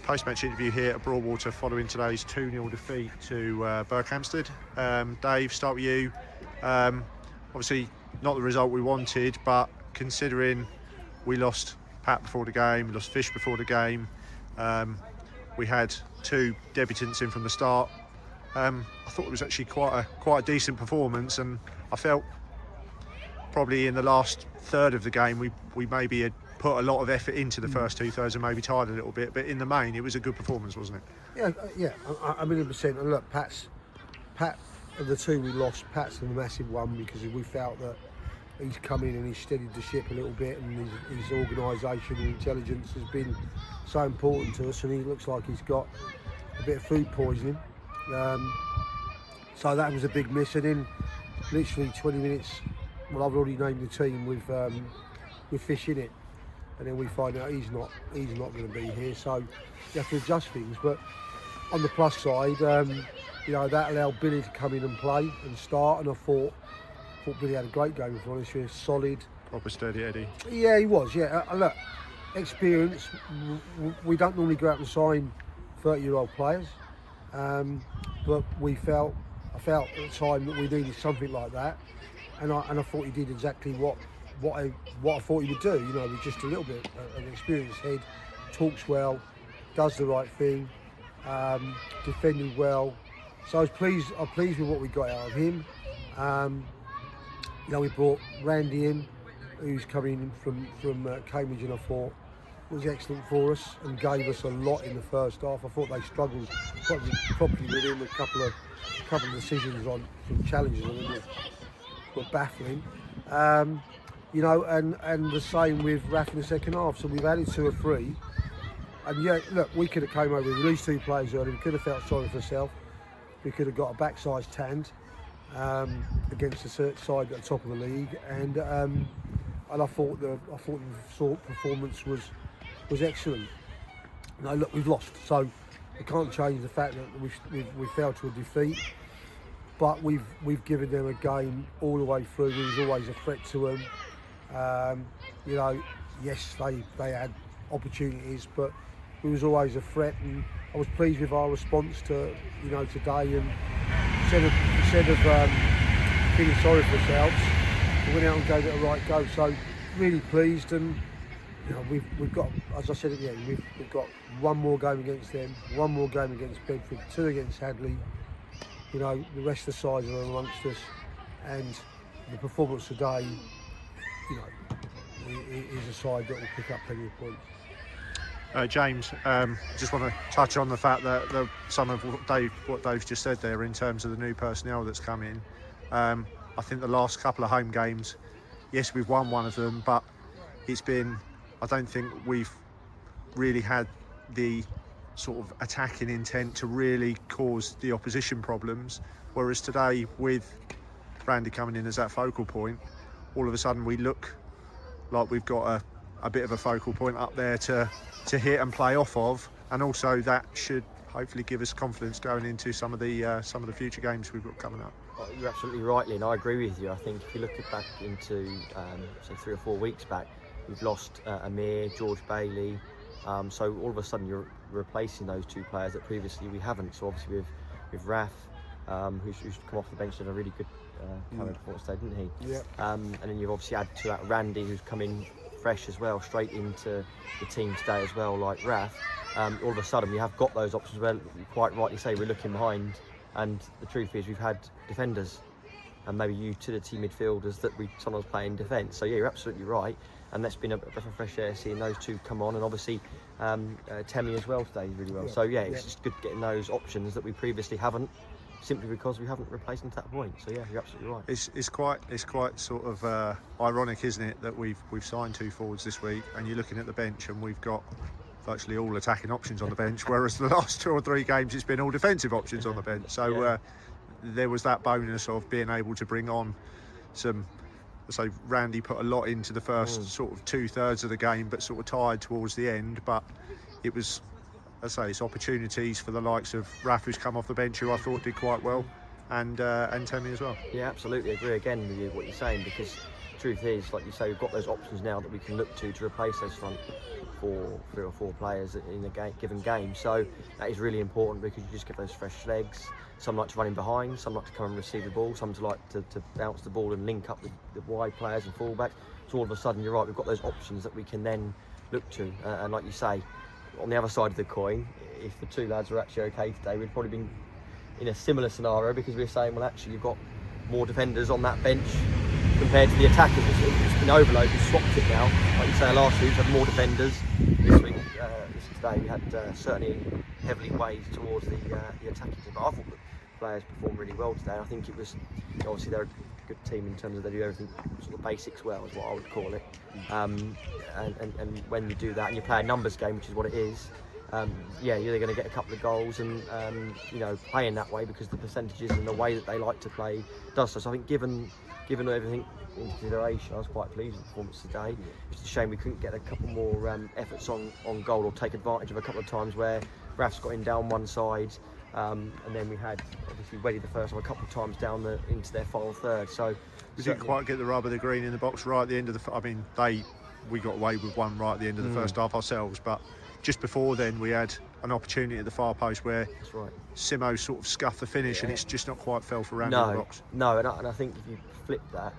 Post-match interview here at Broadwater following today's 2-0 defeat to Berkhamsted. Dave, start with you. Obviously not the result we wanted, but considering we lost Pat before the game, we lost Fish before the game, we had 2 debutants in from the start. I thought it was actually quite a decent performance, and I felt probably in the last third of the game we maybe had put a lot of effort into the first 2/3 and maybe tired a little bit, but in the main it was a good performance, wasn't it? Yeah, 100%. And look, Pat of the 2 we lost, Pat's the massive one, because we felt that he's come in and he's steadied the ship a little bit, and his organisation and intelligence has been so important to us, and he looks like he's got a bit of food poisoning. So that was a big miss, and in literally 20 minutes, well, I've already named the team with Fish in it, and then we find out he's not going to be here, so you have to adjust things. But on the plus side, that allowed Billy to come in and play and start, and I thought Billy had a great game, if I'm honest with you. Solid, proper sturdy Eddie. Yeah, he was. Yeah, look, experience. We don't normally go out and sign 30-year-old players, but I felt at the time that we needed something like that, and I thought he did exactly what I thought he would do. With just a little bit of an experienced head, talks well, does the right thing, defended well. So I was pleased with what we got out of him. We brought Randy in, who's coming from Cambridge, and I thought was excellent for us and gave us a lot in the first half. I thought they struggled properly with him. A couple of decisions on some challenges on him were baffling. And the same with Raf in the second half. So we've added 2 or 3. And yeah, look, we could have came over with these 2 players early. We could have felt sorry for ourselves. We could have got a backside tanned against the side at the top of the league. And I thought the performance was excellent. No, look, we've lost, so we can't change the fact that we fell to a defeat. But we've given them a game all the way through. We was always a threat to them. Yes, they had opportunities, but we was always a threat, and I was pleased with our response to today. And instead of feeling sorry for ourselves, we went out and gave it a right go. So really pleased, and we've got, as I said at the end, we've got 1 more game against them, 1 more game against Bedford, 2 against Hadley. The rest of the sides are amongst us, and the performance today, is a side that will pick up plenty of points. James, just want to touch on the fact that some of what Dave's just said there in terms of the new personnel that's come in. I think the last couple of home games, yes, we've won one of them, but I don't think we've really had the sort of attacking intent to really cause the opposition problems. Whereas today, with Randy coming in as that focal point, all of a sudden we look like we've got a bit of a focal point up there to hit and play off of, and also that should hopefully give us confidence going into some of the future games we've got coming up. Oh, you're absolutely right, Lynn. I agree with you. I think if you look back into say 3 or 4 weeks back, we've lost Amir, George Bailey. So all of a sudden you're replacing those 2 players that previously we haven't. So obviously with Raf, who's come off the bench and a really good performance today, didn't he? Yeah. And then you've obviously added to that Randy, who's come in fresh as well, straight into the team today as well, like Raf. All of a sudden we have got those options where, you quite rightly say, we're looking behind, and the truth is we've had defenders and maybe utility midfielders that we sometimes play in defence. So yeah, you're absolutely right, and that's been a breath of fresh air seeing those 2 come on, and obviously Temi as well today really well. So yeah, it's just good getting those options that we previously haven't, simply because we haven't replaced them to that point. So yeah, you're absolutely right. It's quite sort of ironic, isn't it, that we've signed 2 forwards this week, and you're looking at the bench and we've got virtually all attacking options on the bench, whereas the last 2 or 3 games it's been all defensive options on the bench. So there was that bonus of being able to bring on some. So Randy put a lot into the first sort of 2/3 of the game, but sort of tired towards the end. But it was, as I say, it's opportunities for the likes of Raf, who's come off the bench, who I thought did quite well, and Temi as well. Yeah, absolutely agree again with you what you're saying, because truth is, like you say, we've got those options now that we can look to replace those front 3 or 4 players in a given game. So that is really important, because you just get those fresh legs. Some like to run in behind, some like to come and receive the ball, some like to bounce the ball and link up with the wide players and fullbacks. So all of a sudden, you're right, we've got those options that we can then look to. And like you say, on the other side of the coin, if the 2 lads were actually okay today, we'd probably been in a similar scenario, because we're saying, well, actually, you've got more defenders on that bench compared to the attackers. It's been overload. We've swapped it now. Like you say, last week we had more defenders. This week, today, we had certainly heavily weighed towards the attacking team. But I thought the players performed really well today. I think it was, obviously, they're a good team in terms of they do everything sort of basics well, is what I would call it. And when you do that and you play a numbers game, which is what it is, you're going to get a couple of goals, and playing that way, because the percentages and the way that they like to play does so. So I think given everything in consideration, I was quite pleased with the performance today. It's a shame we couldn't get a couple more efforts on goal, or take advantage of a couple of times where Raf's got in down one side, and then we had obviously Weddy the first time a couple of times down into their final third. So we didn't quite get the rub of the green in the box right at the end of the. We got away with one right at the end of the first half ourselves, but just before then we had an opportunity at the far post where that's right. Simo sort of scuffed the finish, and it's just not quite fell for Randy in the box. No, and I think if you flip that,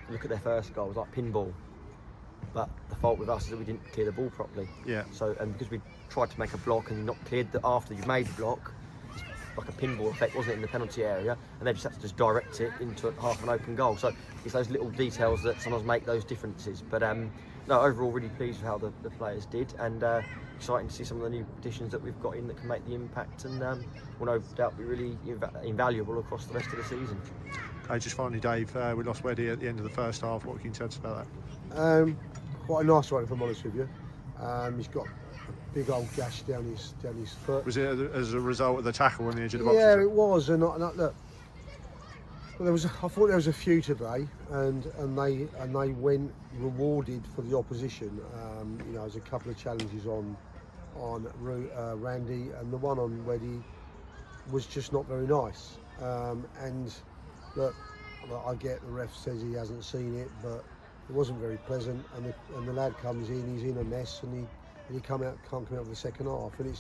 look at their first goal, it was like pinball. But the fault with us is that we didn't clear the ball properly. Yeah. So, and because we tried to make a block and not cleared after you've made the block, it's like a pinball effect, wasn't it, in the penalty area? And they just had to just direct it into half an open goal. So it's those little details that sometimes make those differences. But no, overall really pleased with how the players did, and exciting to see some of the new additions that we've got in that can make the impact, and will no doubt be really invaluable across the rest of the season. Okay, just finally, Dave, we lost Weddy at the end of the first half. What can you tell us about that? Quite a nice one, if I'm honest with you. He's got a big old gash down his foot. Was it as a result of the tackle on the edge of the box? Yeah, it was. And look, I thought there was a few today, and they went rewarded for the opposition. There's a couple of challenges on Randy, and the one on Weddy was just not very nice. And look, I get the ref says he hasn't seen it, but it wasn't very pleasant. And the lad comes in, he's in a mess, and he can't come out of the second half, and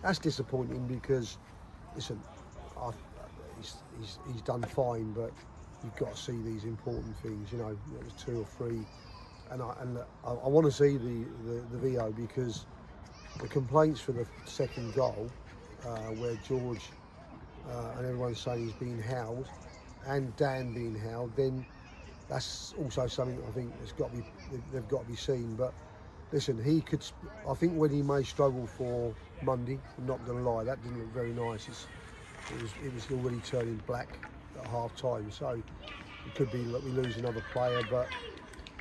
that's disappointing, because listen, he's done fine, but you've got to see these important things. It was 2 or 3, and I want to see the VO, because the complaints for the second goal, where George and everyone's saying he's being howled, and Dan being howled, then that's also something I think they've got to be seen. But listen, I think when he may struggle for Monday, I'm not going to lie, that didn't look very nice. It was already turning black at half time, so it could be that we lose another player, but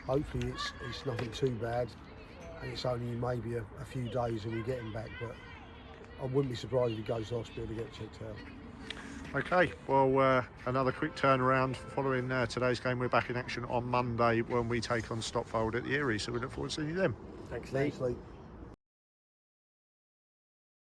hopefully it's nothing too bad, and it's only maybe a few days and we get him back. But I wouldn't be surprised if he goes to hospital to get checked out. Okay, well, another quick turnaround following today's game. We're back in action on Monday when we take on Stopfold at the Erie, so we look forward to seeing you then. Thanks, Lee.